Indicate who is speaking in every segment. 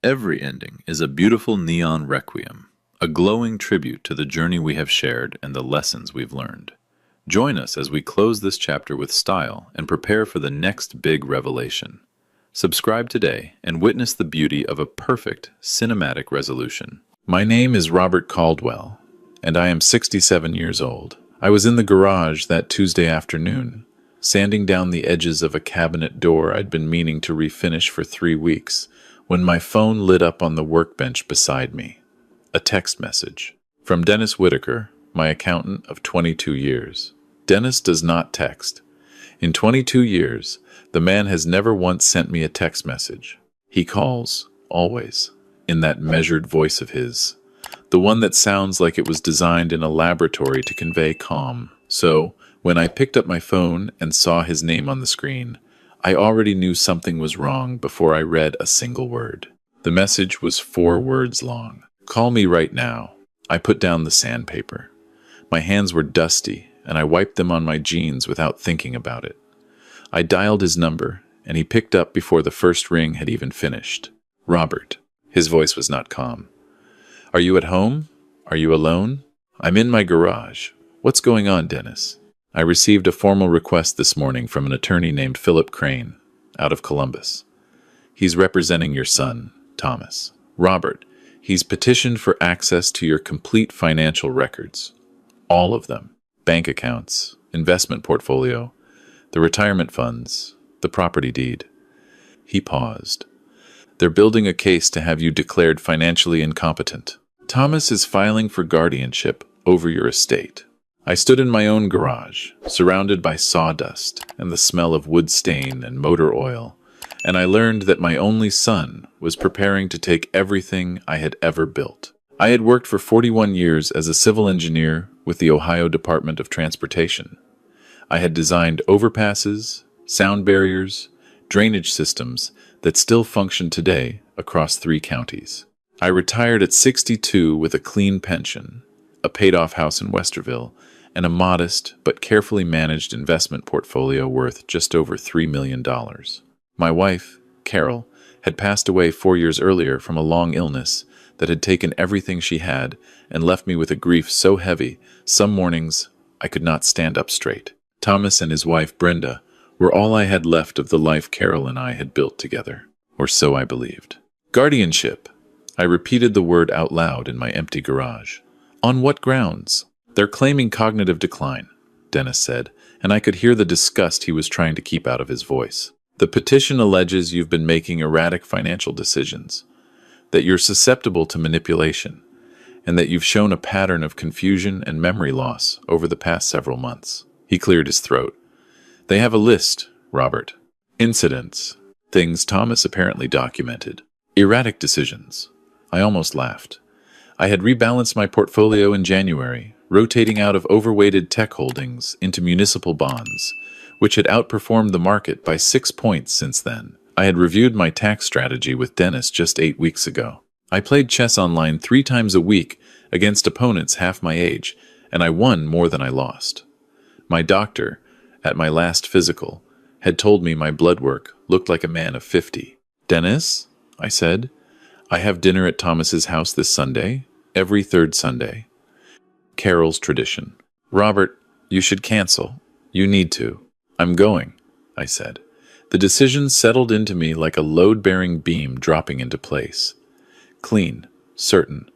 Speaker 1: Every ending is a beautiful neon requiem, a glowing tribute to the journey we have shared and the lessons we've learned. Join us as we close this chapter with style and prepare for the next big revelation. Subscribe today and witness the beauty of a perfect cinematic resolution. My name is Robert Caldwell, and I am 67 years old. I was in the garage that Tuesday afternoon, sanding down the edges of a cabinet door I'd been meaning to refinish for 3 weeks, when my phone lit up on the workbench beside me. A text message from Dennis Whitaker, my accountant of 22 years. Dennis does not text. In 22 years, the man has never once sent me a text message. He calls, always, in that measured voice of his, the one that sounds like it was designed in a laboratory to convey calm. So, when I picked up my phone and saw his name on the screen, I already knew something was wrong before I read a single word. The message was 4 words long. Call me right now. I put down the sandpaper. My hands were dusty, and I wiped them on my jeans without thinking about it. I dialed his number, and he picked up before the first ring had even finished. Robert. His voice was not calm. Are you at home? Are you alone? I'm in my garage. What's going on, Dennis? I received a formal request this morning from an attorney named Philip Crane, out of Columbus. He's representing your son, Thomas. Robert, he's petitioned for access to your complete financial records. All of them. Bank accounts, investment portfolio, the retirement funds, the property deed. He paused. They're building a case to have you declared financially incompetent. Thomas is filing for guardianship over your estate. I stood in my own garage, surrounded by sawdust and the smell of wood stain and motor oil, and I learned that my only son was preparing to take everything I had ever built. I had worked for 41 years as a civil engineer with the Ohio Department of Transportation. I had designed overpasses, sound barriers, drainage systems that still function today across 3 counties. I retired at 62 with a clean pension, a paid-off house in Westerville, and a modest but carefully managed investment portfolio worth just over $3 million. My wife, Carol, had passed away 4 years earlier from a long illness that had taken everything she had and left me with a grief so heavy, some mornings I could not stand up straight. Thomas and his wife, Brenda, were all I had left of the life Carol and I had built together, or so I believed. Guardianship. I repeated the word out loud in my empty garage. On what grounds? They're claiming cognitive decline, Dennis said, and I could hear the disgust he was trying to keep out of his voice. The petition alleges you've been making erratic financial decisions, that you're susceptible to manipulation, and that you've shown a pattern of confusion and memory loss over the past several months. He cleared his throat. They have a list, Robert. Incidents. Things Thomas apparently documented. Erratic decisions. I almost laughed. I had rebalanced my portfolio in January, rotating out of overweighted tech holdings into municipal bonds, which had outperformed the market by 6 points since then. I had reviewed my tax strategy with Dennis just 8 weeks ago. I played chess online 3 times a week against opponents half my age, and I won more than I lost. My doctor, at my last physical, had told me my blood work looked like a man of 50. Dennis, I said, I have dinner at Thomas's house this Sunday, every 3rd Sunday. Carol's tradition. Robert, you should cancel. You need to. I'm going, I said. The decision settled into me like a load-bearing beam dropping into place. Clean, certain.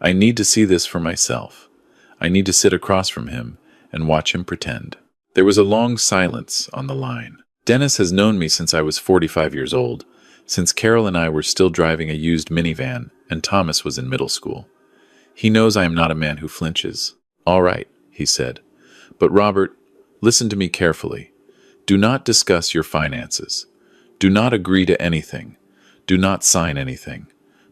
Speaker 1: I need to see this for myself. I need to sit across from him and watch him pretend. There was a long silence on the line. Dennis has known me since I was 45 years old, since Carol and I were still driving a used minivan and Thomas was in middle school. He knows I am not a man who flinches. All right, he said. But Robert, listen to me carefully. Do not discuss your finances. Do not agree to anything. Do not sign anything.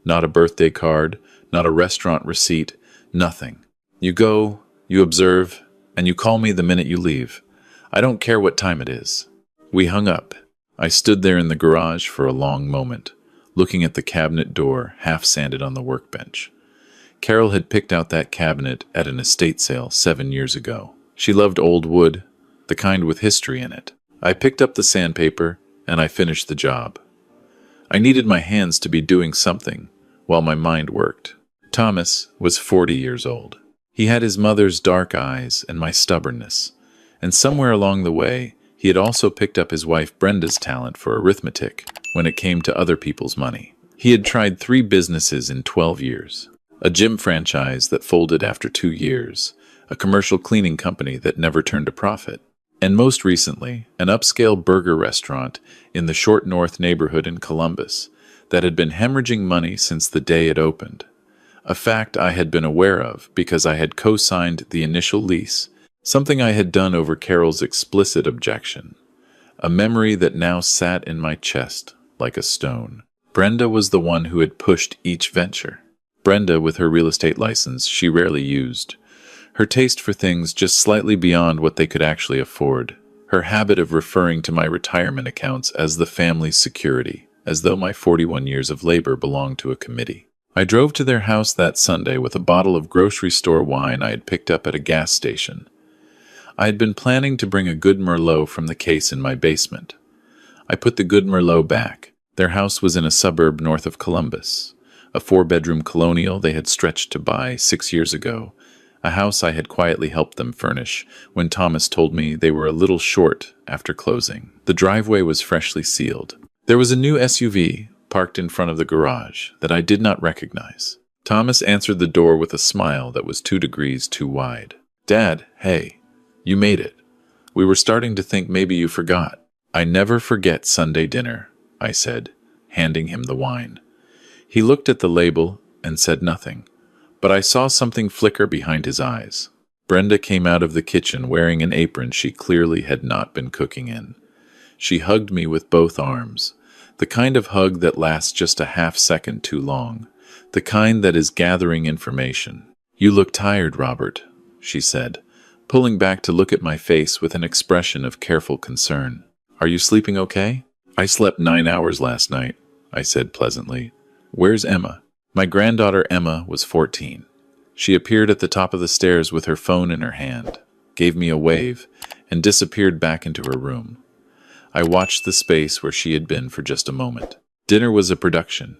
Speaker 1: Not a birthday card, not a restaurant receipt, nothing. You go, you observe, and you call me the minute you leave. I don't care what time it is. We hung up. I stood there in the garage for a long moment, looking at the cabinet door half sanded on the workbench. Carol had picked out that cabinet at an estate sale 7 years ago. She loved old wood, the kind with history in it. I picked up the sandpaper, and I finished the job. I needed my hands to be doing something while my mind worked. Thomas was 40 years old. He had his mother's dark eyes and my stubbornness, and somewhere along the way, he had also picked up his wife Brenda's talent for arithmetic when it came to other people's money. He had tried 3 businesses in 12 years. A gym franchise that folded after 2 years, a commercial cleaning company that never turned a profit, and most recently, an upscale burger restaurant in the Short North neighborhood in Columbus that had been hemorrhaging money since the day it opened. A fact I had been aware of because I had co-signed the initial lease, something I had done over Carol's explicit objection. A memory that now sat in my chest like a stone. Brenda was the one who had pushed each venture. Brenda, with her real estate license she rarely used. Her taste for things just slightly beyond what they could actually afford. Her habit of referring to my retirement accounts as the family's security, as though my 41 years of labor belonged to a committee. I drove to their house that Sunday with a bottle of grocery store wine I had picked up at a gas station. I had been planning to bring a good Merlot from the case in my basement. I put the good Merlot back. Their house was in a suburb north of Columbus, a 4-bedroom colonial they had stretched to buy 6 years ago, a house I had quietly helped them furnish when Thomas told me they were a little short after closing. The driveway was freshly sealed. There was a new SUV parked in front of the garage that I did not recognize. Thomas answered the door with a smile that was 2 degrees too wide. "Dad, hey, you made it. We were starting to think maybe you forgot." "I never forget Sunday dinner," I said, handing him the wine. He looked at the label and said nothing, but I saw something flicker behind his eyes. Brenda came out of the kitchen wearing an apron she clearly had not been cooking in. She hugged me with both arms, the kind of hug that lasts just a half second too long, the kind that is gathering information. "You look tired, Robert," she said, pulling back to look at my face with an expression of careful concern. "Are you sleeping okay?" "I slept 9 hours last night," I said pleasantly. "Where's Emma?" My granddaughter Emma was 14. She appeared at the top of the stairs with her phone in her hand, gave me a wave, and disappeared back into her room. I watched the space where she had been for just a moment. Dinner was a production.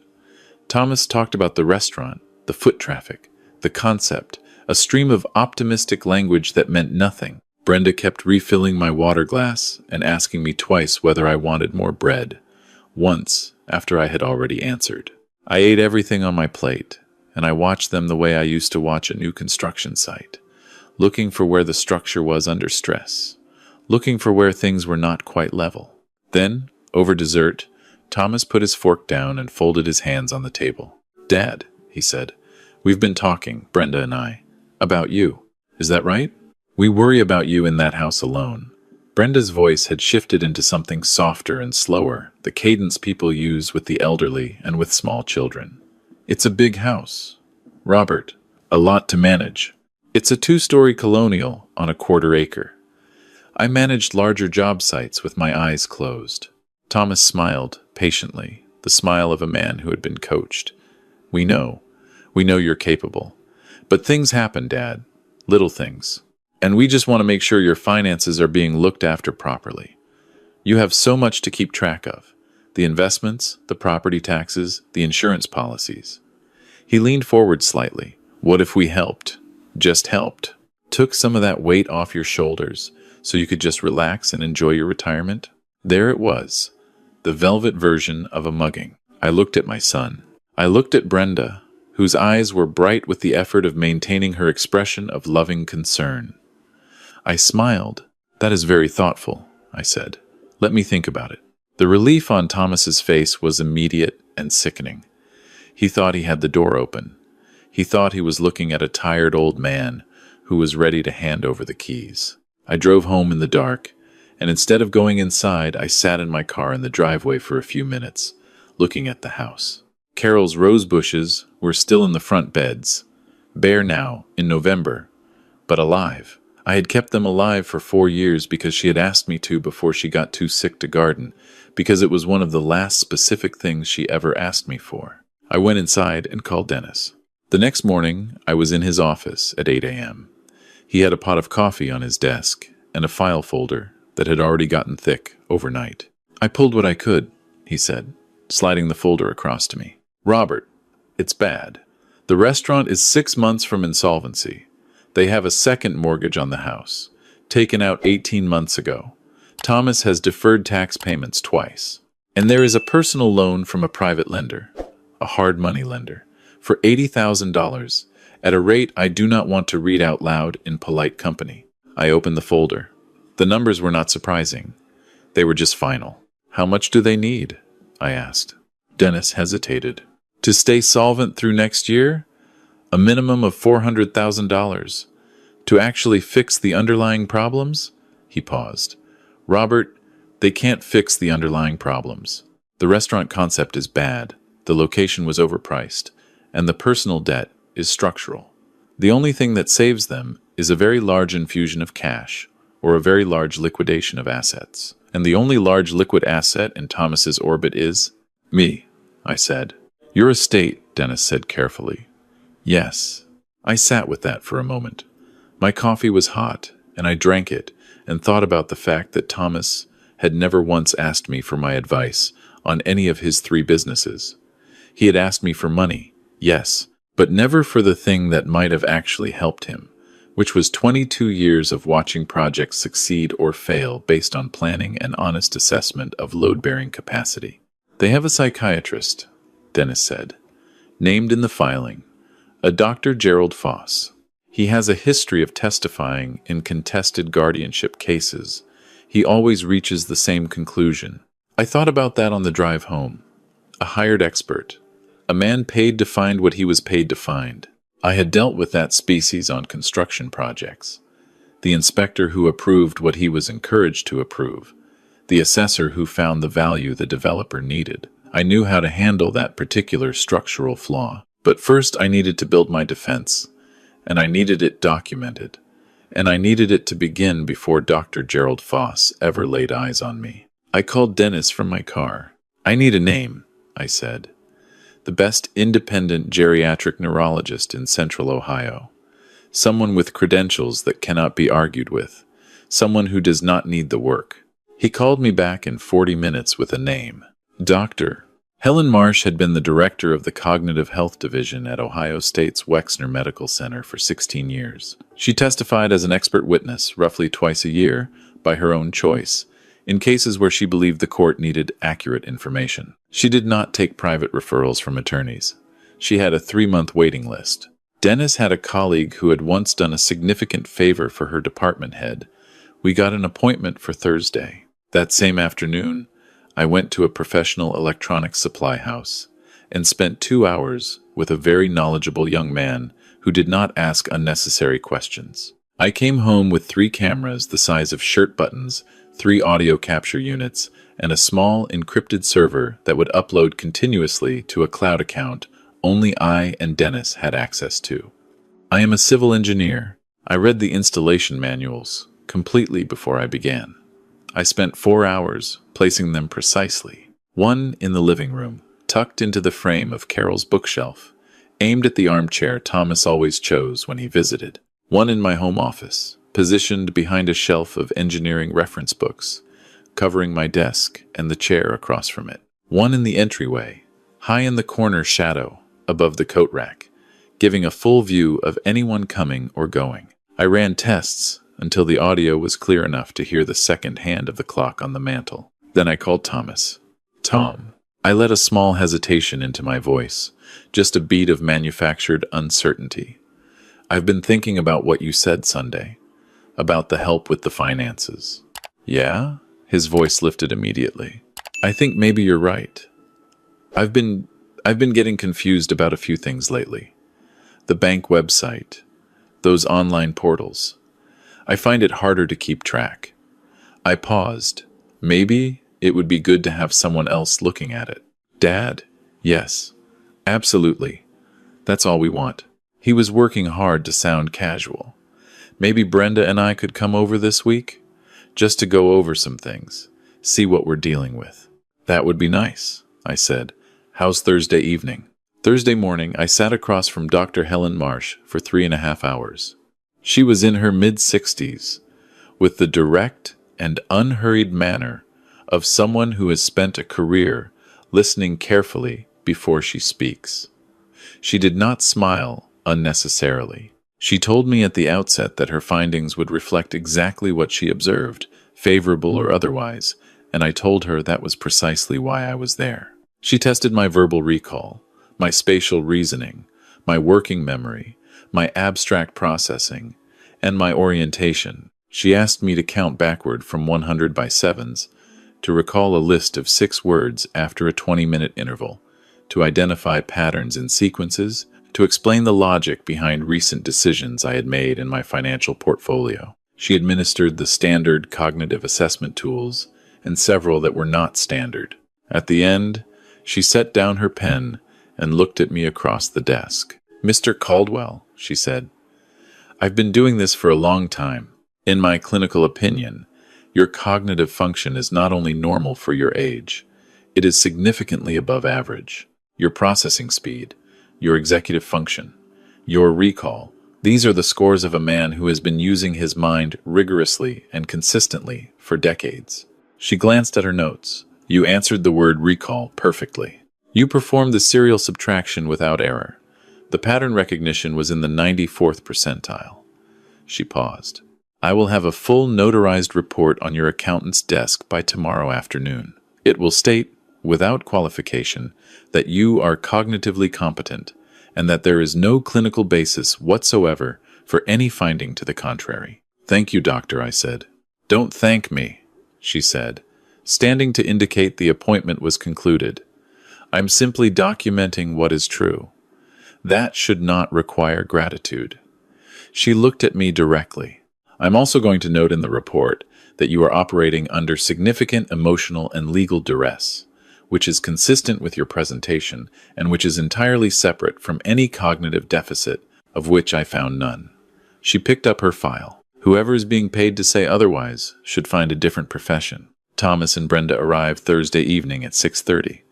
Speaker 1: Thomas talked about the restaurant, the foot traffic, the concept, a stream of optimistic language that meant nothing. Brenda kept refilling my water glass and asking me twice whether I wanted more bread, once after I had already answered. I ate everything on my plate, and I watched them the way I used to watch a new construction site, looking for where the structure was under stress, looking for where things were not quite level. Then, over dessert, Thomas put his fork down and folded his hands on the table. "Dad," he said, "we've been talking, Brenda and I, about you. Is that right? We worry about you in that house alone." Brenda's voice had shifted into something softer and slower, the cadence people use with the elderly and with small children. "It's a big house, Robert, a lot to manage. It's a 2-story colonial on a 1/4 acre. I managed larger job sites with my eyes closed." Thomas smiled patiently, the smile of a man who had been coached. We know you're capable. But things happen, Dad, little things. And we just want to make sure your finances are being looked after properly. You have so much to keep track of. The investments, the property taxes, the insurance policies." He leaned forward slightly. "What if we helped? Just helped. Took some of that weight off your shoulders so you could just relax and enjoy your retirement?" There it was, the velvet version of a mugging. I looked at my son. I looked at Brenda, whose eyes were bright with the effort of maintaining her expression of loving concern. I smiled. "That is very thoughtful," I said. "Let me think about it." The relief on Thomas's face was immediate and sickening. He thought he had the door open. He thought he was looking at a tired old man who was ready to hand over the keys. I drove home in the dark, and instead of going inside, I sat in my car in the driveway for a few minutes, looking at the house. Carol's rose bushes were still in the front beds, bare now, in November, but alive. I had kept them alive for 4 years because she had asked me to before she got too sick to garden, because it was one of the last specific things she ever asked me for. I went inside and called Dennis. The next morning, I was in his office at 8 a.m. He had a pot of coffee on his desk and a file folder that had already gotten thick overnight. "I pulled what I could," he said. sliding the folder across to me. Robert, it's bad. The restaurant is 6 months from insolvency. They have a second mortgage on the house, taken out 18 months ago. Thomas has deferred tax payments twice. And there is a personal loan from a private lender, a hard money lender, for $80,000 at a rate I do not want to read out loud in polite company. I opened the folder. The numbers were not surprising. They were just final. How much do they need? I asked. Dennis hesitated. To stay solvent through next year? A minimum of $400,000. To actually fix the underlying problems? He paused. Robert, they can't fix the underlying problems. The restaurant concept is bad, the location was overpriced, and the personal debt is structural. The only thing that saves them is a very large infusion of cash, or a very large liquidation of assets. And the only large liquid asset in Thomas's orbit is me, I said. Your estate, Dennis said carefully. Yes. I sat with that for a moment. My coffee was hot, and I drank it, and thought about the fact that Thomas had never once asked me for my advice on any of his 3 businesses. He had asked me for money, yes, but never for the thing that might have actually helped him, which was 22 years of watching projects succeed or fail based on planning and honest assessment of load-bearing capacity. They have a psychiatrist, Dennis said, named in the filing, a Dr. Gerald Foss. He has a history of testifying in contested guardianship cases. He always reaches the same conclusion. I thought about that on the drive home. A hired expert. A man paid to find what he was paid to find. I had dealt with that species on construction projects. The inspector who approved what he was encouraged to approve. The assessor who found the value the developer needed. I knew how to handle that particular structural flaw. But first I needed to build my defense, and I needed it documented, and I needed it to begin before Dr. Gerald Foss ever laid eyes on me. I called Dennis from my car. I need a name, I said. The best independent geriatric neurologist in Central Ohio. Someone with credentials that cannot be argued with. Someone who does not need the work. He called me back in 40 minutes with a name. Dr. Helen Marsh had been the director of the Cognitive Health Division at Ohio State's Wexner Medical Center for 16 years. She testified as an expert witness roughly twice a year, by her own choice, in cases where she believed the court needed accurate information. She did not take private referrals from attorneys. She had a 3-month waiting list. Dennis had a colleague who had once done a significant favor for her department head. We got an appointment for Thursday. That same afternoon, I went to a professional electronics supply house and spent 2 hours with a very knowledgeable young man who did not ask unnecessary questions. I came home with 3 cameras the size of shirt buttons, 3 audio capture units, and a small encrypted server that would upload continuously to a cloud account only I and Dennis had access to. I am a civil engineer. I read the installation manuals completely before I began. I spent 4 hours placing them precisely. 1 in the living room, tucked into the frame of Carol's bookshelf, aimed at the armchair Thomas always chose when he visited. 1 in my home office, positioned behind a shelf of engineering reference books, covering my desk and the chair across from it. 1 in the entryway, high in the corner shadow, above the coat rack, giving a full view of anyone coming or going. I ran tests until the audio was clear enough to hear the second hand of the clock on the mantel. Then I called Thomas. Tom. I let a small hesitation into my voice, just a beat of manufactured uncertainty. I've been thinking about what you said Sunday, about the help with the finances. Yeah? His voice lifted immediately. I think maybe you're right. I've been getting confused about a few things lately. The bank website, those online portals. I find it harder to keep track. I paused. Maybe it would be good to have someone else looking at it. Dad? Yes. Absolutely. That's all we want. He was working hard to sound casual. Maybe Brenda and I could come over this week? Just to go over some things. See what we're dealing with. That would be nice, I said. How's Thursday evening? Thursday morning, I sat across from Dr. Helen Marsh for 3.5 hours. She was in her mid-60s, with the direct and unhurried manner of someone who has spent a career listening carefully before she speaks. She did not smile unnecessarily. She told me at the outset that her findings would reflect exactly what she observed, favorable or otherwise, and I told her that was precisely why I was there. She tested my verbal recall, my spatial reasoning, my working memory, my abstract processing, and my orientation. She asked me to count backward from 100 by sevens, to recall a list of 6 words after a 20-minute interval, to identify patterns in sequences, to explain the logic behind recent decisions I had made in my financial portfolio. She administered the standard cognitive assessment tools and several that were not standard. At the end, she set down her pen and looked at me across the desk. "Mr. Caldwell," she said, "I've been doing this for a long time. In my clinical opinion, your cognitive function is not only normal for your age, it is significantly above average. Your processing speed, your executive function, your recall, these are the scores of a man who has been using his mind rigorously and consistently for decades." She glanced at her notes. "You answered the word recall perfectly. You performed the serial subtraction without error. The pattern recognition was in the 94th percentile." She paused. "I will have a full notarized report on your accountant's desk by tomorrow afternoon. It will state, without qualification, that you are cognitively competent and that there is no clinical basis whatsoever for any finding to the contrary." "Thank you, doctor," I said. "Don't thank me," she said, standing to indicate the appointment was concluded. "I'm simply documenting what is true. That should not require gratitude." She looked at me directly. "I'm also going to note in the report that you are operating under significant emotional and legal duress, which is consistent with your presentation and which is entirely separate from any cognitive deficit, of which I found none." She picked up her file. "Whoever is being paid to say otherwise should find a different profession." Thomas and Brenda arrived Thursday evening at 6:30.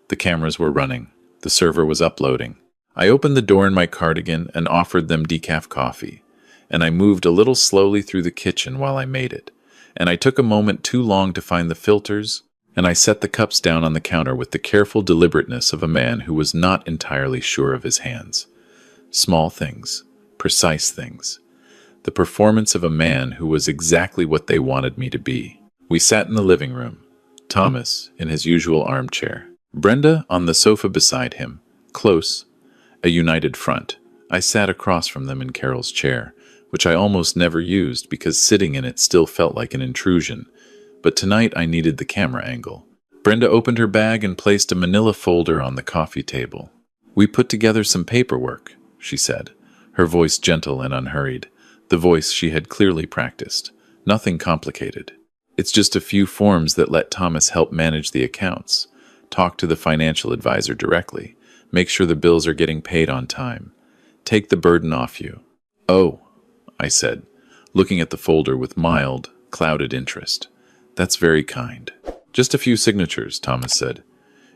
Speaker 1: The cameras were running. The server was uploading. I opened the door in my cardigan and offered them decaf coffee, and I moved a little slowly through the kitchen while I made it, and I took a moment too long to find the filters, and I set the cups down on the counter with the careful deliberateness of a man who was not entirely sure of his hands. Small things, precise things. The performance of a man who was exactly what they wanted me to be. We sat in the living room, Thomas in his usual armchair, Brenda on the sofa beside him, close, a united front. I sat across from them in Carol's chair, which I almost never used because sitting in it still felt like an intrusion, but tonight I needed the camera angle. Brenda opened her bag and placed a manila folder on the coffee table. "We put together some paperwork," she said, her voice gentle and unhurried, the voice she had clearly practiced. "Nothing complicated. It's just a few forms that let Thomas help manage the accounts, talk to the financial advisor directly, make sure the bills are getting paid on time, take the burden off you." "Oh," I said, looking at the folder with mild, clouded interest. "That's very kind." "Just a few signatures," Thomas said.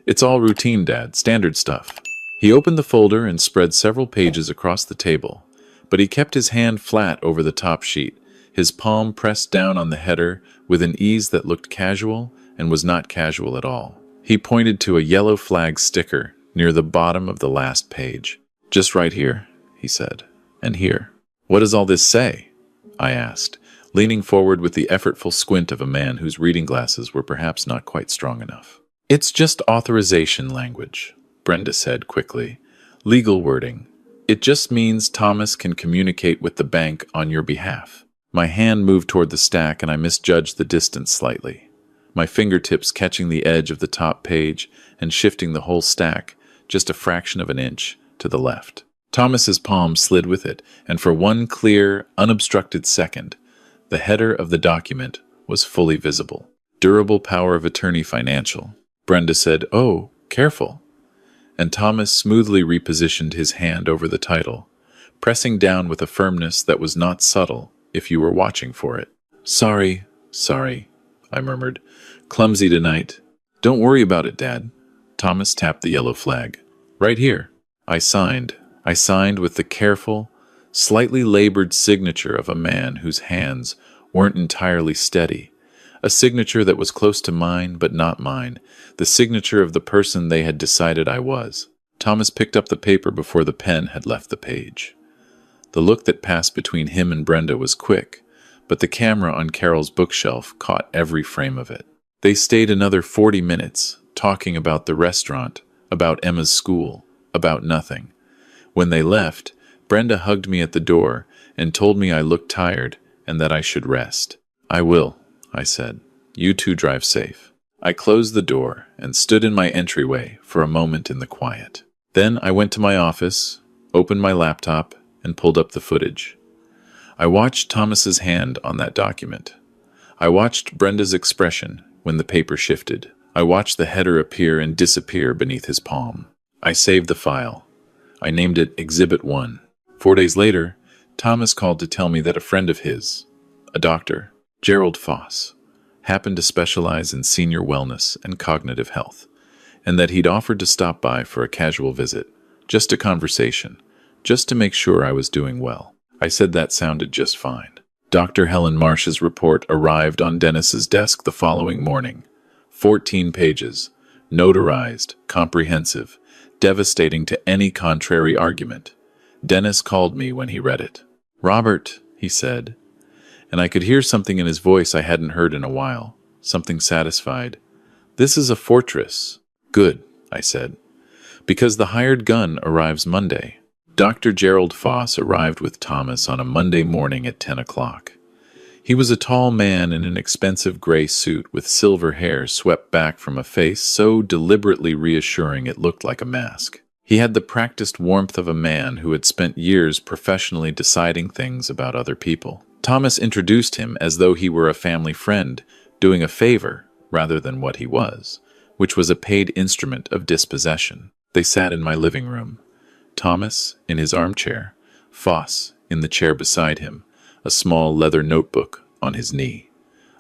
Speaker 1: "It's all routine, Dad, standard stuff." He opened the folder and spread several pages across the table, but he kept his hand flat over the top sheet, his palm pressed down on the header with an ease that looked casual and was not casual at all. He pointed to a yellow flag sticker near the bottom of the last page. "Just right here," he said, "and here." "What does all this say?" I asked, leaning forward with the effortful squint of a man whose reading glasses were perhaps not quite strong enough. "It's just authorization language," Brenda said quickly. "Legal wording. It just means Thomas can communicate with the bank on your behalf." My hand moved toward the stack and I misjudged the distance slightly, my fingertips catching the edge of the top page and shifting the whole stack just a fraction of an inch to the left. Thomas's palm slid with it, and for one clear, unobstructed second, the header of the document was fully visible. "Durable Power of Attorney Financial." Brenda said, "Oh, careful." And Thomas smoothly repositioned his hand over the title, pressing down with a firmness that was not subtle if you were watching for it. Sorry, I murmured. "Clumsy tonight." "Don't worry about it, Dad." Thomas tapped the yellow flag. "Right here." I signed with the careful, slightly labored signature of a man whose hands weren't entirely steady, A signature that was close to mine, but not mine. The signature of the person they had decided I was. Thomas picked up the paper before the pen had left the page. The look that passed between him and Brenda was quick, but the camera on Carol's bookshelf caught every frame of it. They stayed another 40 minutes, talking about the restaurant, about Emma's school, about nothing. When they left, Brenda hugged me at the door and told me I looked tired and that I should rest. "I will," I said. "You two drive safe." I closed the door and stood in my entryway for a moment in the quiet. Then I went to my office, opened my laptop, and pulled up the footage. I watched Thomas's hand on that document. I watched Brenda's expression when the paper shifted. I watched the header appear and disappear beneath his palm. I saved the file. I named it Exhibit 1. 4 days later, Thomas called to tell me that a friend of his, a doctor, Gerald Foss, happened to specialize in senior wellness and cognitive health, and that he'd offered to stop by for a casual visit, just a conversation, just to make sure I was doing well. I said that sounded just fine. Dr. Helen Marsh's report arrived on Dennis's desk the following morning. 14 pages, notarized, comprehensive, devastating to any contrary argument. Dennis called me when he read it. "Robert," he said, and I could hear something in his voice I hadn't heard in a while, something satisfied. "This is a fortress." "Good," I said, "because the hired gun arrives Monday." Dr. Gerald Foss arrived with Thomas on a Monday morning at 10 o'clock. He was a tall man in an expensive gray suit with silver hair swept back from a face so deliberately reassuring it looked like a mask. He had the practiced warmth of a man who had spent years professionally deciding things about other people. Thomas introduced him as though he were a family friend, doing a favor rather than what he was, which was a paid instrument of dispossession. They sat in my living room. Thomas in his armchair, Foss in the chair beside him, a small leather notebook on his knee.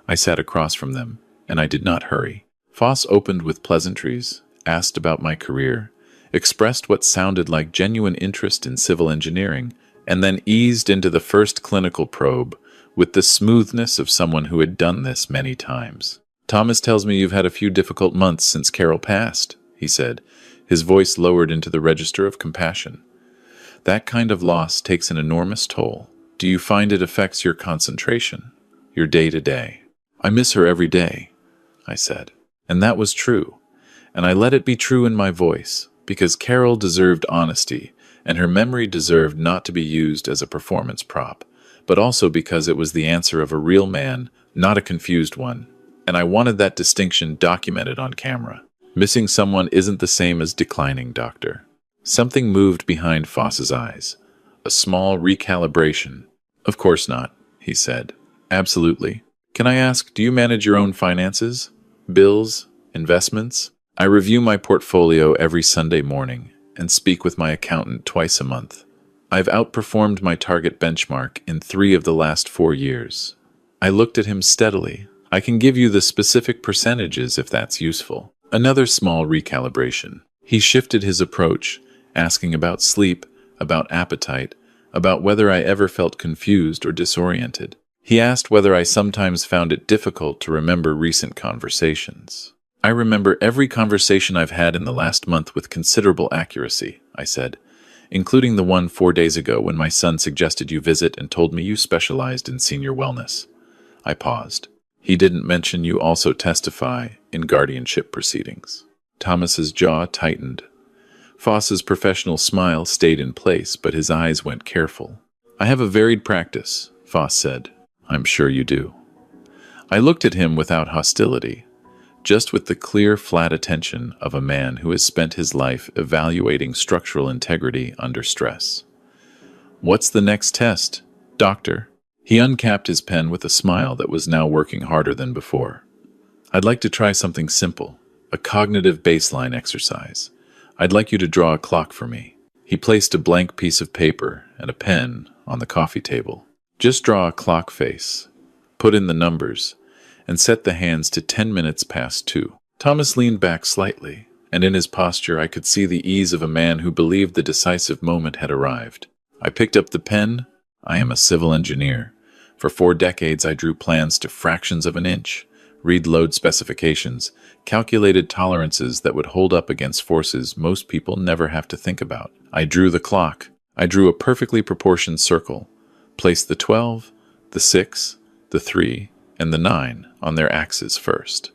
Speaker 1: I sat across from them, and I did not hurry. Foss opened with pleasantries, asked about my career, expressed what sounded like genuine interest in civil engineering, and then eased into the first clinical probe with the smoothness of someone who had done this many times. "Thomas tells me you've had a few difficult months since Carol passed," he said, his voice lowered into the register of compassion. "That kind of loss takes an enormous toll. Do you find it affects your concentration, your day-to-day?" "I miss her every day," I said. And that was true. And I let it be true in my voice, because Carol deserved honesty, and her memory deserved not to be used as a performance prop, but also because it was the answer of a real man, not a confused one. And I wanted that distinction documented on camera. Missing someone isn't the same as declining, doctor. Something moved behind Foss's eyes. A small recalibration. "Of course not," he said. "Absolutely. Can I ask, do you manage your own finances? Bills? Investments?" "I review my portfolio every Sunday morning and speak with my accountant twice a month. I've outperformed my target benchmark in 3 of the last 4 years." I looked at him steadily. "I can give you the specific percentages if that's useful." Another small recalibration. He shifted his approach, asking about sleep, about appetite, about whether I ever felt confused or disoriented. He asked whether I sometimes found it difficult to remember recent conversations. "I remember every conversation I've had in the last month with considerable accuracy," I said, "including the one 4 days ago when my son suggested you visit and told me you specialized in senior wellness." I paused. "He didn't mention you also testify in guardianship proceedings." Thomas's jaw tightened. Foss's professional smile stayed in place, but his eyes went careful. "I have a varied practice," Foss said. "I'm sure you do." I looked at him without hostility, just with the clear, flat attention of a man who has spent his life evaluating structural integrity under stress. "What's the next test, doctor?" He uncapped his pen with a smile that was now working harder than before. "I'd like to try something simple, a cognitive baseline exercise. I'd like you to draw a clock for me." He placed a blank piece of paper and a pen on the coffee table. "Just draw a clock face, put in the numbers, and set the hands to 10 minutes past 2. Thomas leaned back slightly, and in his posture I could see the ease of a man who believed the decisive moment had arrived. I picked up the pen. I am a civil engineer. For 4 decades I drew plans to fractions of an inch, read load specifications, calculated tolerances that would hold up against forces most people never have to think about. I drew the clock. I drew a perfectly proportioned circle, placed the 12, the 6, the 3, and the 9 on their axes first,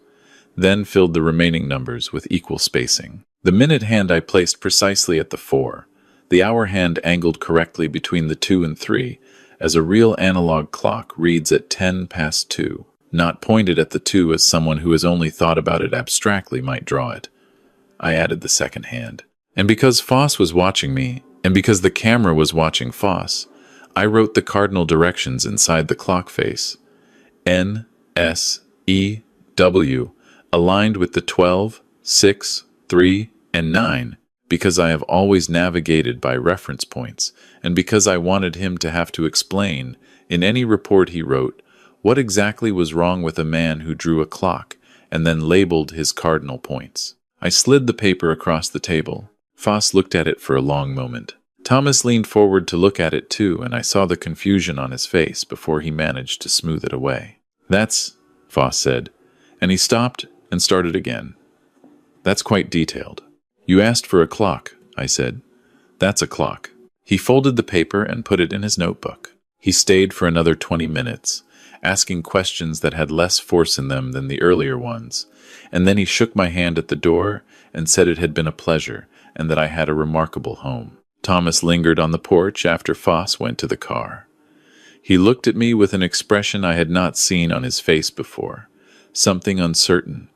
Speaker 1: then filled the remaining numbers with equal spacing. The minute hand I placed precisely at the 4, the hour hand angled correctly between the 2 and 3, as a real analog clock reads at 10 past 2, not pointed at the 2 as someone who has only thought about it abstractly might draw it. I added the second hand. And because Foss was watching me, and because the camera was watching Foss, I wrote the cardinal directions inside the clock face. N, S, E, W, aligned with the 12, 6, 3, and 9, because I have always navigated by reference points, and because I wanted him to have to explain, in any report he wrote, what exactly was wrong with a man who drew a clock and then labeled his cardinal points. I slid the paper across the table. Foss looked at it for a long moment. Thomas leaned forward to look at it too, and I saw the confusion on his face before he managed to smooth it away. "That's," Foss said, and he stopped and started again. "That's quite detailed." "You asked for a clock," I said. "That's a clock." He folded the paper and put it in his notebook. He stayed for another 20 minutes, asking questions that had less force in them than the earlier ones, and then he shook my hand at the door and said it had been a pleasure and that I had a remarkable home. Thomas lingered on the porch after Foss went to the car. He looked at me with an expression I had not seen on his face before, something uncertain,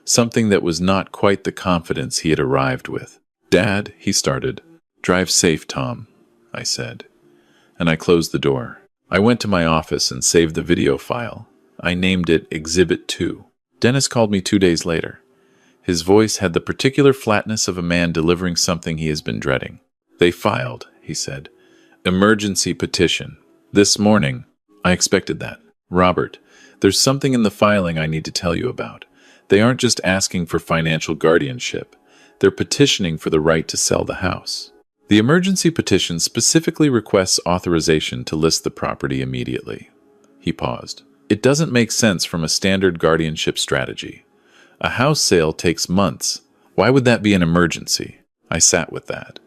Speaker 1: something that was not quite the confidence he had arrived with. "Dad," he started. "Drive safe, Tom," I said, and I closed the door. I went to my office and saved the video file. I named it Exhibit 2. Dennis called me 2 days later. His voice had the particular flatness of a man delivering something he has been dreading. "They filed," he said. "Emergency petition. This morning." I expected that. "Robert, there's something in the filing I need to tell you about. They aren't just asking for financial guardianship. They're petitioning for the right to sell the house. The emergency petition specifically requests authorization to list the property immediately." He paused. "It doesn't make sense from a standard guardianship strategy. A house sale takes months. Why would that be an emergency?" I sat with that.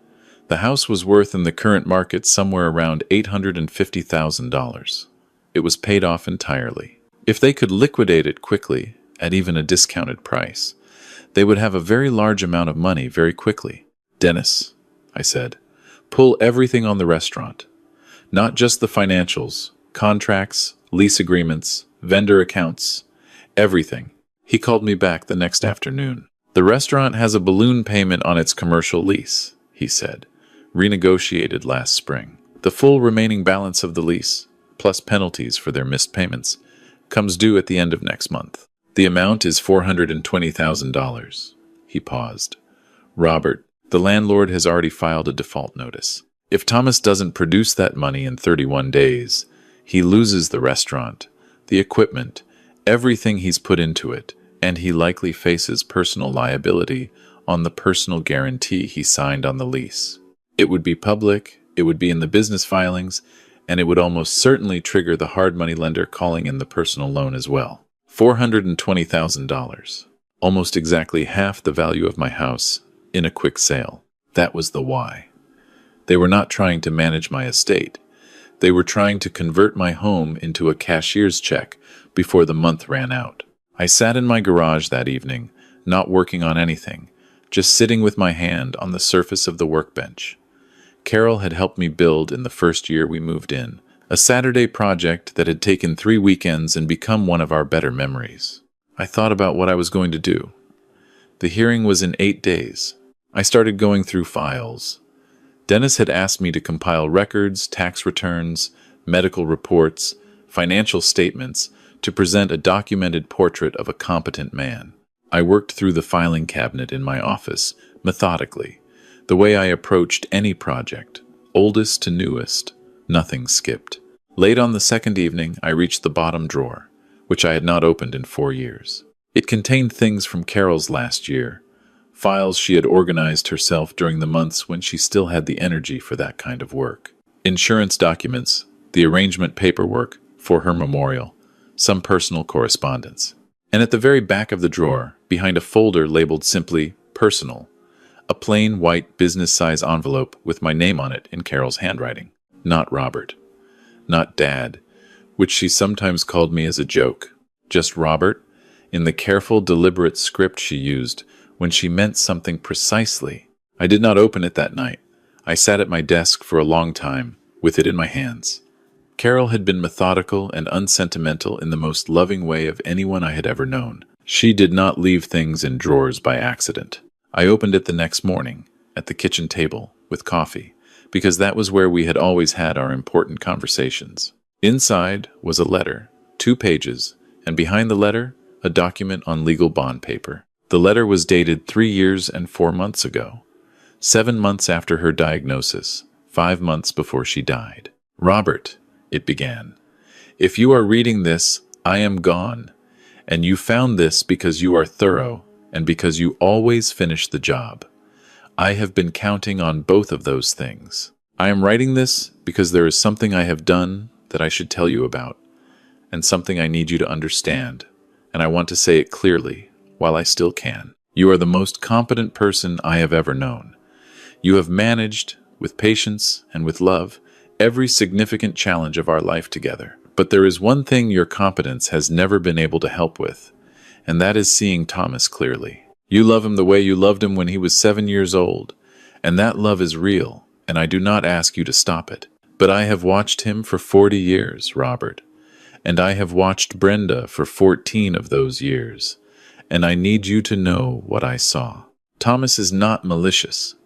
Speaker 1: The house was worth in the current market somewhere around $850,000. It was paid off entirely. If they could liquidate it quickly, at even a discounted price, they would have a very large amount of money very quickly. "Dennis," I said, "pull everything on the restaurant. Not just the financials, contracts, lease agreements, vendor accounts, everything." He called me back the next afternoon. "The restaurant has a balloon payment on its commercial lease," he said, "renegotiated last spring. The full remaining balance of the lease, plus penalties for their missed payments, comes due at the end of next month. The amount is $420,000. He paused. "Robert, the landlord has already filed a default notice. If Thomas doesn't produce that money in 31 days, he loses the restaurant, the equipment, everything he's put into it, and he likely faces personal liability on the personal guarantee he signed on the lease. It would be public, it would be in the business filings, and it would almost certainly trigger the hard money lender calling in the personal loan as well. $420,000, almost exactly half the value of my house, in a quick sale. That was the why. They were not trying to manage my estate. They were trying to convert my home into a cashier's check before the month ran out. I sat in my garage that evening, not working on anything, just sitting with my hand on the surface of the workbench. Carol had helped me build in the first year we moved in, a Saturday project that had taken 3 weekends and become one of our better memories. I thought about what I was going to do. The hearing was in 8 days. I started going through files. Dennis had asked me to compile records, tax returns, medical reports, financial statements, to present a documented portrait of a competent man. I worked through the filing cabinet in my office, methodically, the way I approached any project, oldest to newest, nothing skipped. Late on the second evening, I reached the bottom drawer, which I had not opened in 4 years. It contained things from Carol's last year, files she had organized herself during the months when she still had the energy for that kind of work. Insurance documents, the arrangement paperwork for her memorial, some personal correspondence. And at the very back of the drawer, behind a folder labeled simply Personal, a plain white business-size envelope with my name on it in Carol's handwriting. Not Robert. Not Dad, which she sometimes called me as a joke. Just Robert, in the careful, deliberate script she used when she meant something precisely. I did not open it that night. I sat at my desk for a long time, with it in my hands. Carol had been methodical and unsentimental in the most loving way of anyone I had ever known. She did not leave things in drawers by accident. I opened it the next morning, at the kitchen table, with coffee, because that was where we had always had our important conversations. Inside was a letter, 2 pages, and behind the letter, a document on legal bond paper. The letter was dated 3 years and 4 months ago, 7 months after her diagnosis, 5 months before she died. Robert, it began, if you are reading this, I am gone, and you found this because you are thorough and because you always finish the job. I have been counting on both of those things. I am writing this because there is something I have done that I should tell you about, and something I need you to understand, and I want to say it clearly while I still can. You are the most competent person I have ever known. You have managed, with patience and with love, every significant challenge of our life together. But there is one thing your competence has never been able to help with, and that is seeing Thomas clearly. You love him the way you loved him when he was 7 years old, and that love is real, and I do not ask you to stop it. But I have watched him for 40 years, Robert, and I have watched Brenda for 14 of those years, and I need you to know what I saw. Thomas is not malicious,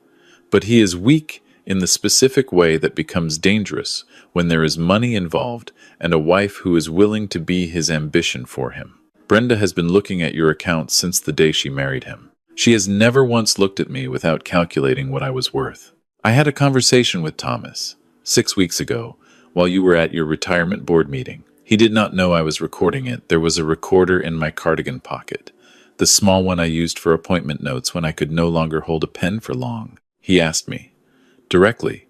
Speaker 1: but he is weak in the specific way that becomes dangerous when there is money involved and a wife who is willing to be his ambition for him. Brenda has been looking at your account since the day she married him. She has never once looked at me without calculating what I was worth. I had a conversation with Thomas 6 weeks ago while you were at your retirement board meeting. He did not know I was recording it. There was a recorder in my cardigan pocket, the small one I used for appointment notes when I could no longer hold a pen for long. He asked me, directly,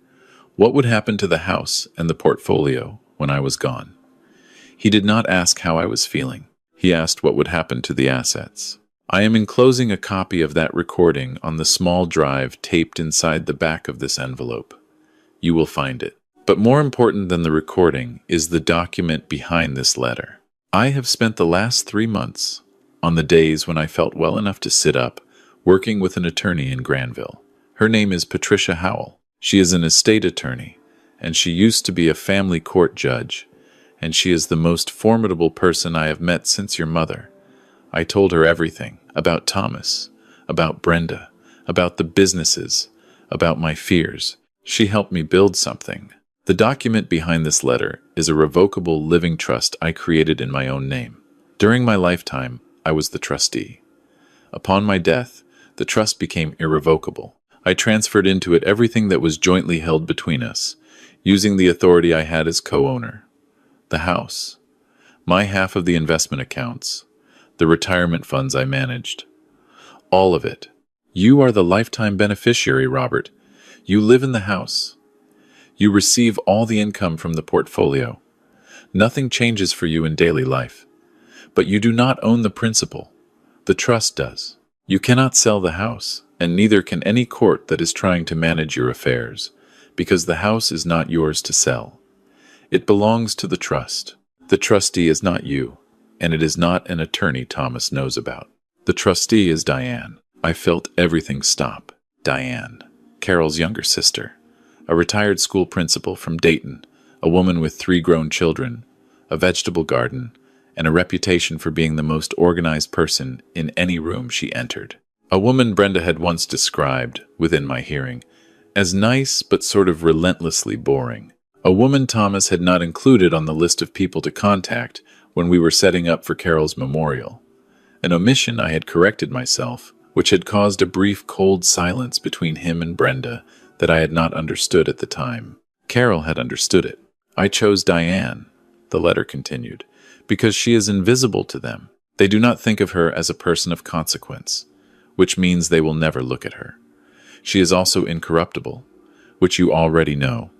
Speaker 1: what would happen to the house and the portfolio when I was gone. He did not ask how I was feeling. He asked what would happen to the assets. I am enclosing a copy of that recording on the small drive taped inside the back of this envelope. You will find it. But more important than the recording is the document behind this letter. I have spent the last 3 months, on the days when I felt well enough to sit up, working with an attorney in Granville. Her name is Patricia Howell. She is an estate attorney, and she used to be a family court judge, and she is the most formidable person I have met since your mother. I told her everything, about Thomas, about Brenda, about the businesses, about my fears. She helped me build something. The document behind this letter is a revocable living trust I created in my own name. During my lifetime, I was the trustee. Upon my death, the trust became irrevocable. I transferred into it everything that was jointly held between us, using the authority I had as co-owner. The house, my half of the investment accounts, the retirement funds I managed. All of it. You are the lifetime beneficiary, Robert. You live in the house. You receive all the income from the portfolio. Nothing changes for you in daily life. But you do not own the principal. The trust does. You cannot sell the house, and neither can any court that is trying to manage your affairs, because the house is not yours to sell. It belongs to the trust. The trustee is not you, and it is not an attorney Thomas knows about. The trustee is Diane. I felt everything stop. Diane, Carol's younger sister, a retired school principal from Dayton, a woman with 3 grown children, a vegetable garden, and a reputation for being the most organized person in any room she entered. A woman Brenda had once described, within my hearing, as nice but sort of relentlessly boring. A woman Thomas had not included on the list of people to contact when we were setting up for Carol's memorial. An omission I had corrected myself, which had caused a brief cold silence between him and Brenda that I had not understood at the time. Carol had understood it. I chose Diane, the letter continued, because she is invisible to them. They do not think of her as a person of consequence, which means they will never look at her. She is also incorruptible, which you already know,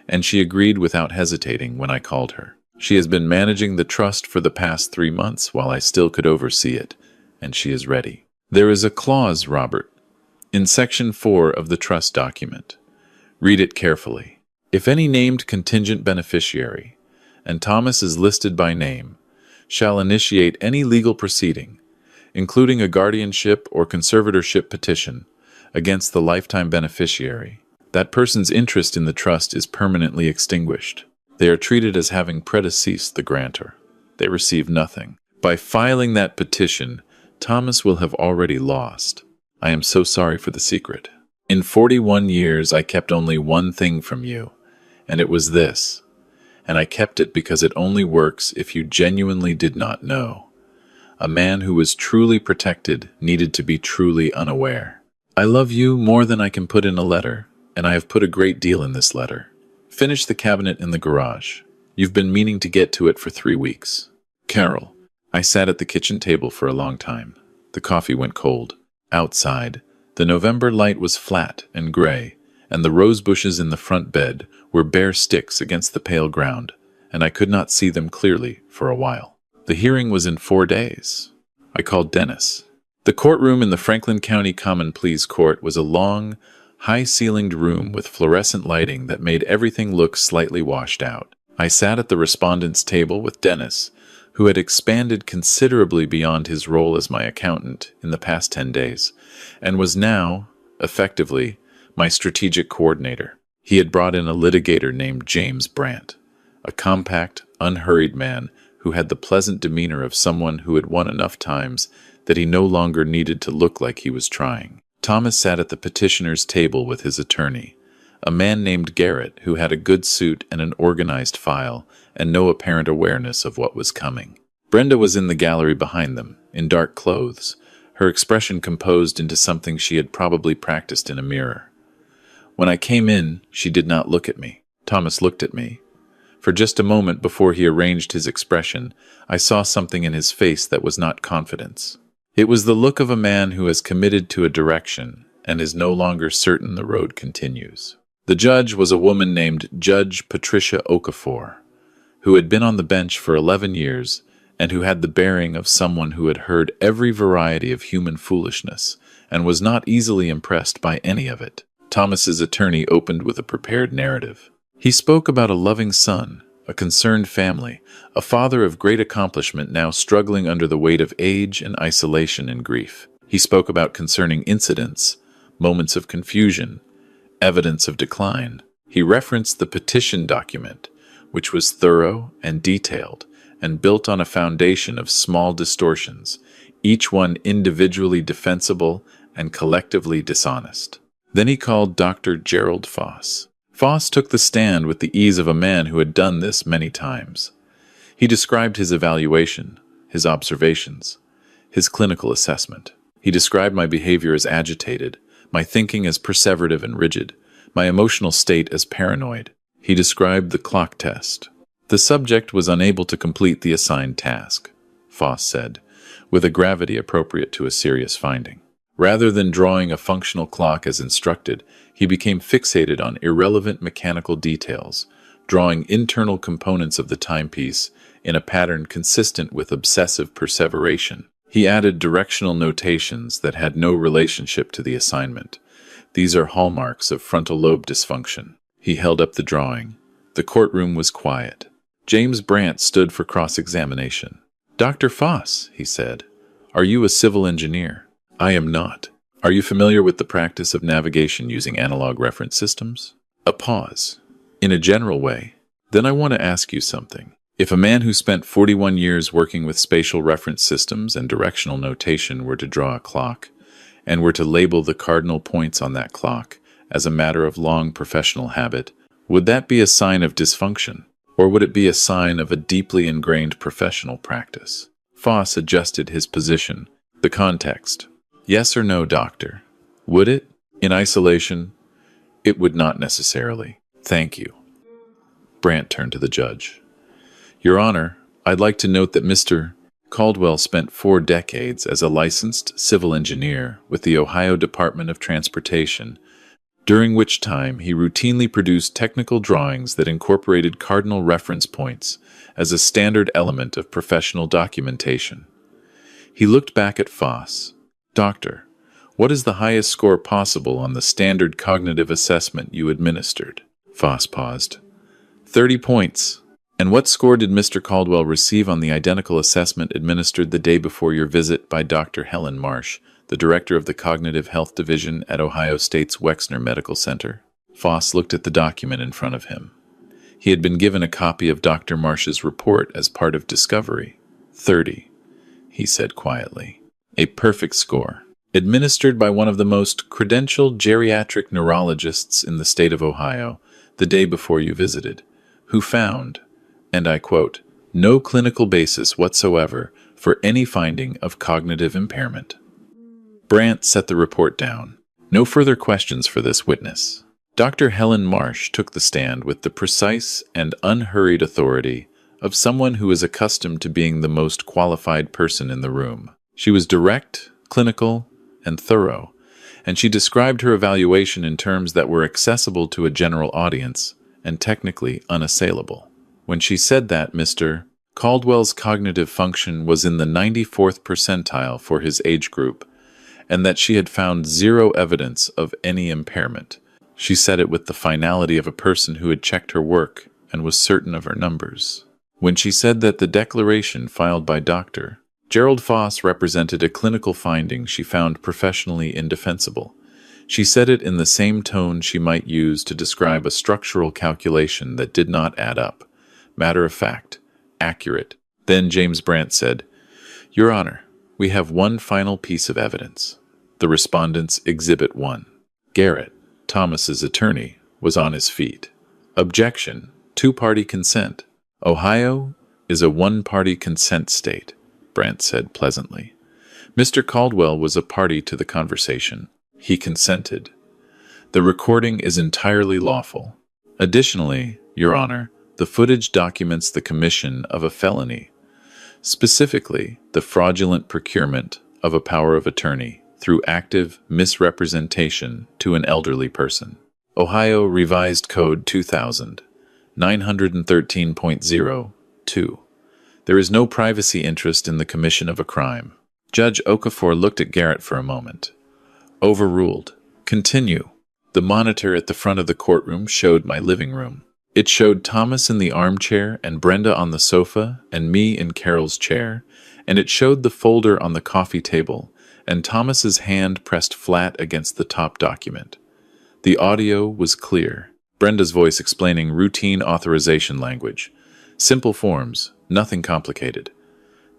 Speaker 1: and she agreed without hesitating when I called her. She has been managing the trust for the past 3 months while I still could oversee it, and she is ready. There is a clause, Robert, in Section 4 of the trust document. Read it carefully. If any named contingent beneficiary, and Thomas is listed by name, shall initiate any legal proceeding, including a guardianship or conservatorship petition, against the lifetime beneficiary, that person's interest in the trust is permanently extinguished. They are treated as having predeceased the grantor. They receive nothing. By filing that petition, Thomas will have already lost. I am so sorry for the secret. In 41 years, I kept only one thing from you, and it was this. And I kept it because it only works if you genuinely did not know. A man who was truly protected needed to be truly unaware. I love you more than I can put in a letter, and I have put a great deal in this letter. Finish the cabinet in the garage. You've been meaning to get to it for 3 weeks. Carol. I sat at the kitchen table for a long time. The coffee went cold. Outside, the November light was flat and gray, and the rose bushes in the front bed were bare sticks against the pale ground, and I could not see them clearly for a while. The hearing was in 4 days. I called Dennis. The courtroom in the Franklin County Common Pleas Court was a long, high-ceilinged room with fluorescent lighting that made everything look slightly washed out. I sat at the respondent's table with Dennis, who had expanded considerably beyond his role as my accountant in the past 10 days, and was now, effectively, my strategic coordinator. He had brought in a litigator named James Brandt, a compact, unhurried man who had the pleasant demeanor of someone who had won enough times that he no longer needed to look like he was trying. Thomas sat at the petitioner's table with his attorney, a man named Garrett who had a good suit and an organized file and no apparent awareness of what was coming. Brenda was in the gallery behind them, in dark clothes, her expression composed into something she had probably practiced in a mirror. When I came in, she did not look at me. Thomas looked at me. For just a moment before he arranged his expression, I saw something in his face that was not confidence. It was the look of a man who has committed to a direction and is no longer certain the road continues. The judge was a woman named Judge Patricia Okafor, who had been on the bench for 11 years and who had the bearing of someone who had heard every variety of human foolishness and was not easily impressed by any of it. Thomas's attorney opened with a prepared narrative. He spoke about a loving son, a concerned family, a father of great accomplishment now struggling under the weight of age and isolation and grief. He spoke about concerning incidents, moments of confusion, evidence of decline. He referenced the petition document, which was thorough and detailed and built on a foundation of small distortions, each one individually defensible and collectively dishonest. Then he called Dr. Gerald Foss. Foss took the stand with the ease of a man who had done this many times. He described his evaluation, his observations, his clinical assessment. He described my behavior as agitated, my thinking as perseverative and rigid, my emotional state as paranoid. He described the clock test. The subject was unable to complete the assigned task, Foss said, with a gravity appropriate to a serious finding. Rather than drawing a functional clock as instructed, he became fixated on irrelevant mechanical details, drawing internal components of the timepiece in a pattern consistent with obsessive perseveration. He added directional notations that had no relationship to the assignment. These are hallmarks of frontal lobe dysfunction. He held up the drawing. The courtroom was quiet. James Brandt stood for cross-examination. "Dr. Foss," he said, "are you a civil engineer?" "I am not." "Are you familiar with the practice of navigation using analog reference systems?" A pause. "In a general way." "Then I want to ask you something. If a man who spent 41 years working with spatial reference systems and directional notation were to draw a clock, and were to label the cardinal points on that clock as a matter of long professional habit, would that be a sign of dysfunction, or would it be a sign of a deeply ingrained professional practice?" Foss adjusted his position. "The context. Yes or no, doctor? Would it? In isolation, it would not necessarily. Thank you." Brandt turned to the judge. "Your Honor, I'd like to note that Mr. Caldwell spent 4 decades as a licensed civil engineer with the Ohio Department of Transportation during which time he routinely produced technical drawings that incorporated cardinal reference points as a standard element of professional documentation. He looked back at Foss. "Doctor, what is the highest score possible on the standard cognitive assessment you administered?" Foss paused. 30 points. "And what score did Mr. Caldwell receive on the identical assessment administered the day before your visit by Dr. Helen Marsh, the director of the Cognitive Health Division at Ohio State's Wexner Medical Center?" Foss looked at the document in front of him. He had been given a copy of Dr. Marsh's report as part of Discovery. 30, he said quietly. "A perfect score. Administered by one of the most credentialed geriatric neurologists in the state of Ohio the day before you visited, who found, and I quote, no clinical basis whatsoever for any finding of cognitive impairment." Brandt set the report down. No further questions for this witness. Dr. Helen Marsh took the stand with the precise and unhurried authority of someone who is accustomed to being the most qualified person in the room. She was direct, clinical, and thorough, and she described her evaluation in terms that were accessible to a general audience and technically unassailable. When she said that Mr. Caldwell's cognitive function was in the 94th percentile for his age group, and that she had found zero evidence of any impairment, she said it with the finality of a person who had checked her work and was certain of her numbers. When she said that the declaration filed by Dr. Gerald Foss represented a clinical finding she found professionally indefensible, she said it in the same tone she might use to describe a structural calculation that did not add up. Matter of fact, accurate. Then James Brandt said, "Your Honor, we have one final piece of evidence. The respondent's Exhibit 1. Garrett, Thomas's attorney, was on his feet. Objection, two-party consent. Ohio is a one-party consent state," Brandt said pleasantly. "Mr. Caldwell was a party to the conversation. He consented. The recording is entirely lawful. Additionally, Your Honor, the footage documents the commission of a felony, specifically the fraudulent procurement of a power of attorney through active misrepresentation to an elderly person. Ohio Revised Code 2000, 913.02. There is no privacy interest in the commission of a crime." Judge Okafor looked at Garrett for a moment. "Overruled. Continue." The monitor at the front of the courtroom showed my living room. It showed Thomas in the armchair and Brenda on the sofa and me in Carol's chair, and it showed the folder on the coffee table and Thomas's hand pressed flat against the top document. The audio was clear. Brenda's voice explaining routine authorization language. Simple forms, nothing complicated.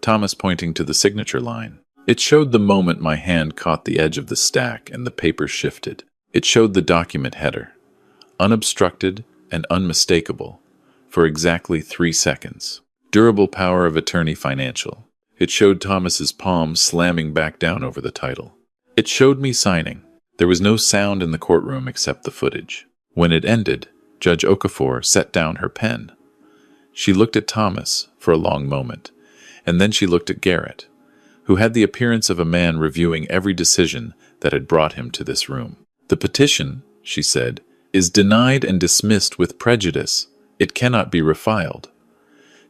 Speaker 1: Thomas pointing to the signature line. It showed the moment my hand caught the edge of the stack and the paper shifted. It showed the document header, unobstructed and unmistakable, for exactly 3 seconds. Durable power of attorney financial. It showed Thomas's palm slamming back down over the title. It showed me signing. There was no sound in the courtroom except the footage. When it ended, Judge Okafor set down her pen. She looked at Thomas for a long moment, and then she looked at Garrett, who had the appearance of a man reviewing every decision that had brought him to this room. "The petition," she said, "is denied and dismissed with prejudice. It cannot be refiled."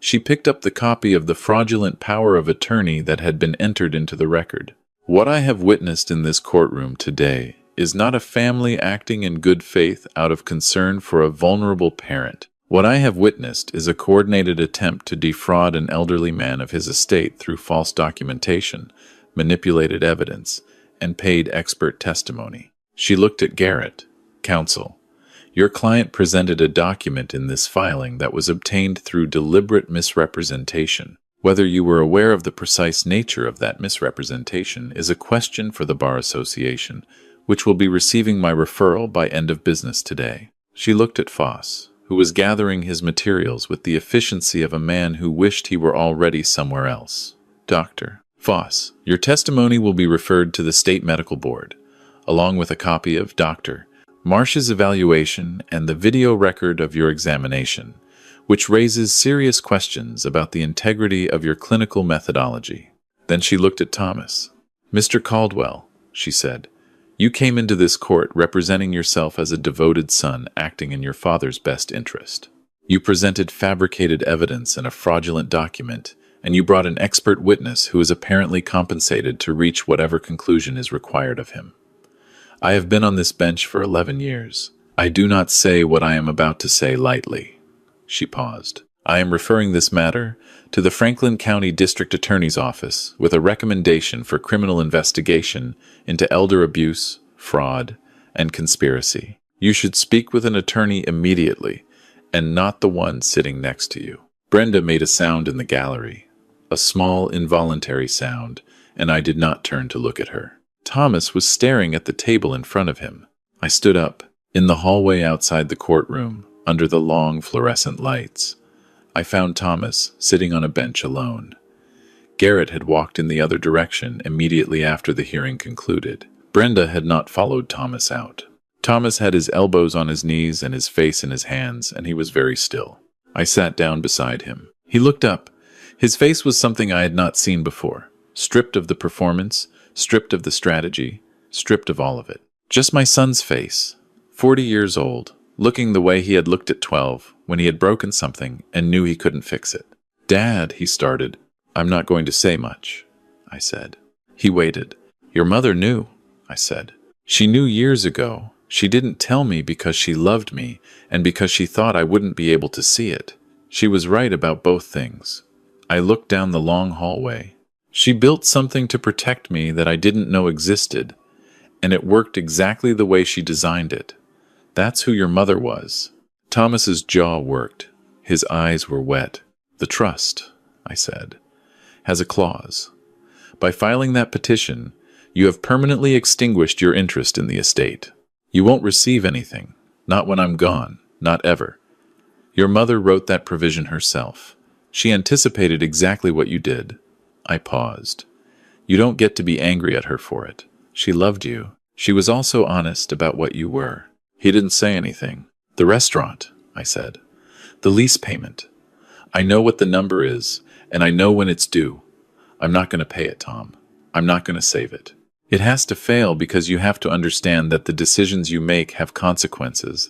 Speaker 1: She picked up the copy of the fraudulent power of attorney that had been entered into the record. "What I have witnessed in this courtroom today is not a family acting in good faith out of concern for a vulnerable parent. What I have witnessed is a coordinated attempt to defraud an elderly man of his estate through false documentation, manipulated evidence, and paid expert testimony." She looked at Garrett. "Counsel, your client presented a document in this filing that was obtained through deliberate misrepresentation. Whether you were aware of the precise nature of that misrepresentation is a question for the Bar Association, which will be receiving my referral by end of business today." She looked at Foss, who was gathering his materials with the efficiency of a man who wished he were already somewhere else. "Dr. Foss, your testimony will be referred to the State Medical Board, along with a copy of Dr. Marsh's evaluation and the video record of your examination, which raises serious questions about the integrity of your clinical methodology." Then she looked at Thomas. "Mr. Caldwell," she said, You came into this court representing yourself as a devoted son acting in your father's best interest. You presented fabricated evidence and a fraudulent document, and you brought an expert witness who is apparently compensated to reach whatever conclusion is required of him. I have been on this bench for 11 years. I do not say what I am about to say lightly. She paused. I am referring this matter to the Franklin County District Attorney's Office with a recommendation for criminal investigation into elder abuse, fraud, and conspiracy. You should speak with an attorney immediately, and not the one sitting next to you. Brenda made a sound in the gallery, a small, involuntary sound, and I did not turn to look at her. Thomas was staring at the table in front of him. I stood up. In the hallway outside the courtroom, under the long fluorescent lights, I found Thomas sitting on a bench alone. Garrett had walked in the other direction immediately after the hearing concluded. Brenda had not followed Thomas out. Thomas had his elbows on his knees and his face in his hands, and he was very still. I sat down beside him. He looked up. His face was something I had not seen before. Stripped of the performance, stripped of the strategy, stripped of all of it. Just my son's face, 40 years old, looking the way he had looked at 12, when he had broken something and knew he couldn't fix it. Dad, he started. I'm not going to say much, I said. He waited. Your mother knew, I said. She knew years ago. She didn't tell me because she loved me and because she thought I wouldn't be able to see it. She was right about both things. I looked down the long hallway. She built something to protect me that I didn't know existed, and it worked exactly the way she designed it. That's who your mother was. Thomas's jaw worked. His eyes were wet. The trust, I said, has a clause. By filing that petition, you have permanently extinguished your interest in the estate. You won't receive anything. Not when I'm gone. Not ever. Your mother wrote that provision herself. She anticipated exactly what you did. I paused. You don't get to be angry at her for it. She loved you. She was also honest about what you were. He didn't say anything. The restaurant, I said. The lease payment. I know what the number is, and I know when it's due. I'm not going to pay it, Tom. I'm not going to save it. It has to fail because you have to understand that the decisions you make have consequences,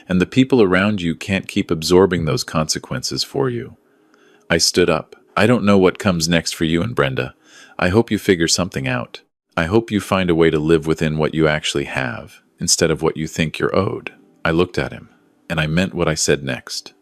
Speaker 1: and the people around you can't keep absorbing those consequences for you. I stood up. I don't know what comes next for you and Brenda. I hope you figure something out. I hope you find a way to live within what you actually have, instead of what you think you're owed. I looked at him, and I meant what I said next.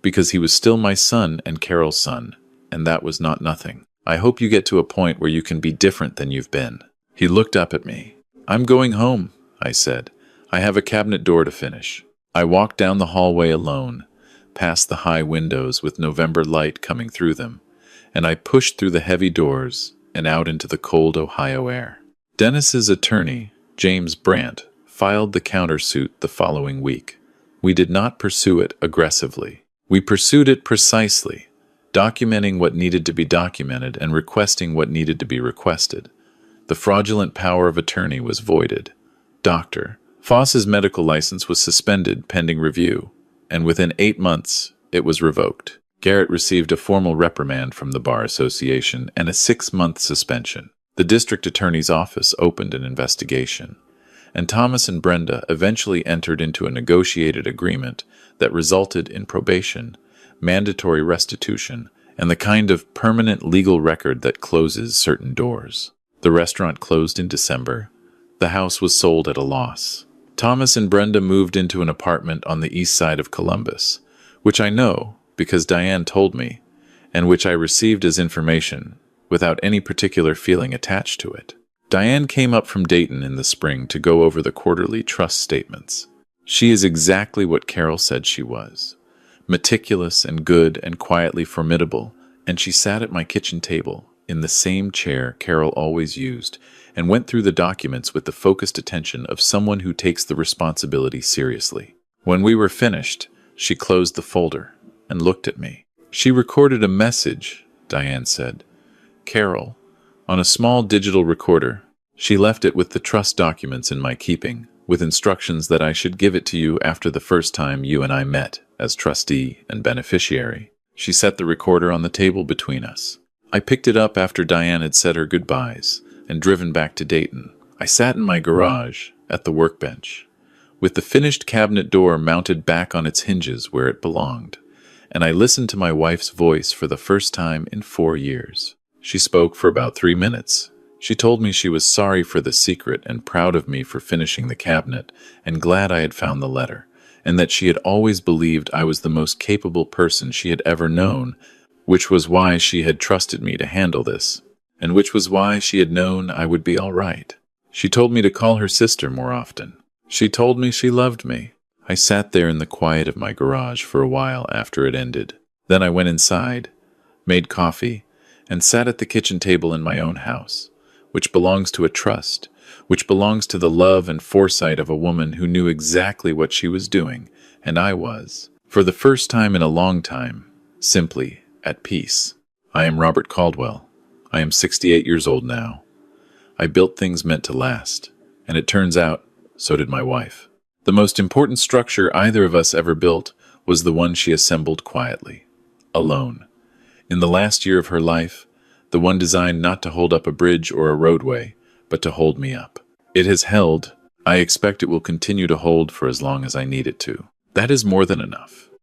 Speaker 1: Because he was still my son and Carol's son, and that was not nothing. I hope you get to a point where you can be different than you've been. He looked up at me. I'm going home, I said. I have a cabinet door to finish. I walked down the hallway alone, past the high windows with November light coming through them, and I pushed through the heavy doors and out into the cold Ohio air. Dennis's attorney, James Brandt, filed the countersuit the following week. We did not pursue it aggressively. We pursued it precisely, documenting what needed to be documented and requesting what needed to be requested. The fraudulent power of attorney was voided. Dr. Foss's medical license was suspended pending review, and within 8 months, it was revoked. Garrett received a formal reprimand from the Bar Association and a 6-month suspension. The district attorney's office opened an investigation, and Thomas and Brenda eventually entered into a negotiated agreement that resulted in probation, mandatory restitution, and the kind of permanent legal record that closes certain doors. The restaurant closed in December. The house was sold at a loss. Thomas and Brenda moved into an apartment on the east side of Columbus, which I know because Diane told me, and which I received as information without any particular feeling attached to it. Diane came up from Dayton in the spring to go over the quarterly trust statements. She is exactly what Carol said she was, meticulous and good and quietly formidable, and she sat at my kitchen table in the same chair Carol always used and went through the documents with the focused attention of someone who takes the responsibility seriously. When we were finished, she closed the folder and looked at me. She recorded a message, Diane said. Carol, on a small digital recorder. She left it with the trust documents in my keeping, with instructions that I should give it to you after the first time you and I met as trustee and beneficiary. She set the recorder on the table between us. I picked it up after Diane had said her goodbyes and driven back to Dayton, I sat in my garage at the workbench, with the finished cabinet door mounted back on its hinges where it belonged, and I listened to my wife's voice for the first time in 4 years. She spoke for about 3 minutes. She told me she was sorry for the secret and proud of me for finishing the cabinet and glad I had found the letter, and that she had always believed I was the most capable person she had ever known, which was why she had trusted me to handle this, and which was why she had known I would be all right. She told me to call her sister more often. She told me she loved me. I sat there in the quiet of my garage for a while after it ended. Then I went inside, made coffee, and sat at the kitchen table in my own house, which belongs to a trust, which belongs to the love and foresight of a woman who knew exactly what she was doing, and I was, for the first time in a long time, simply at peace. I am Robert Caldwell. I am 68 years old now. I built things meant to last, and it turns out, so did my wife. The most important structure either of us ever built was the one she assembled quietly, alone. In the last year of her life, the one designed not to hold up a bridge or a roadway, but to hold me up. It has held. I expect it will continue to hold for as long as I need it to. That is more than enough.